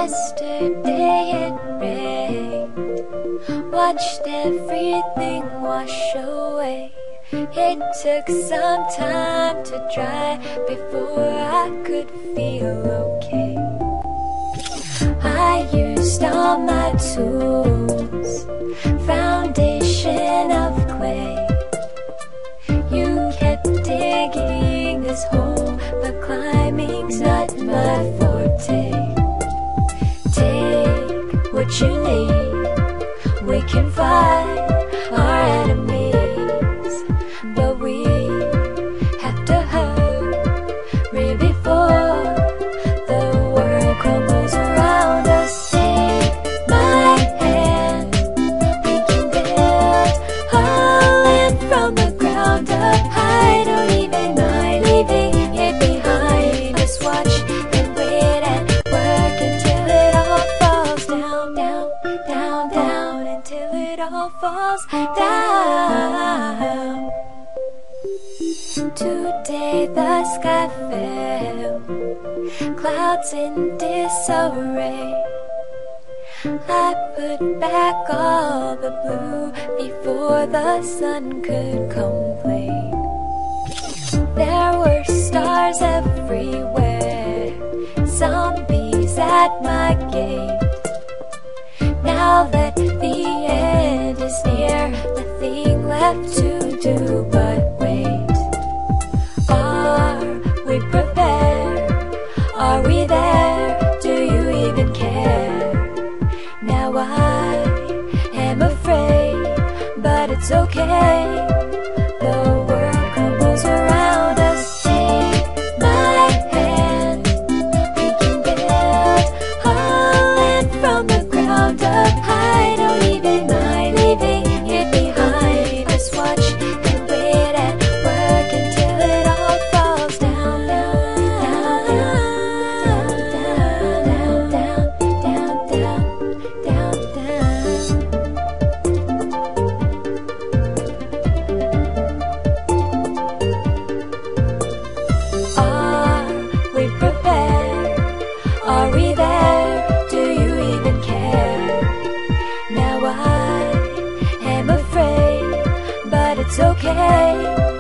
Yesterday it rained, watched everything wash away. It took some time to dry before I could feel okay. I used all my tools, foundation of clay. You kept digging this hole, but climbing's not my forte. Take what you need, we can fight our enemies, but we have to hurry before the world crumbles around us. Take my hand, we can build a land from the ground up. I don't even mind leaving it behind. Just watch and wait and work until it all falls down, down, down, down, until it all falls down. Today the sky fell, clouds in disarray. I put back all the blue before the sun could complain. There were stars everywhere, zombies at my gate. Now that the end is near, nothing left to do but wait. Are we prepared? Are we there? Do you even care? Now I am afraid, but it's okay. The world crumbles around us. Take my hand, we can build a land from the ground up. I don't even mind leaving it behind. Just watch and wait and work until it all falls down, down, down, down, down, down, down, down, down. Are we prepared? Are we there? Do you even care? Now I am afraid, but it's okay.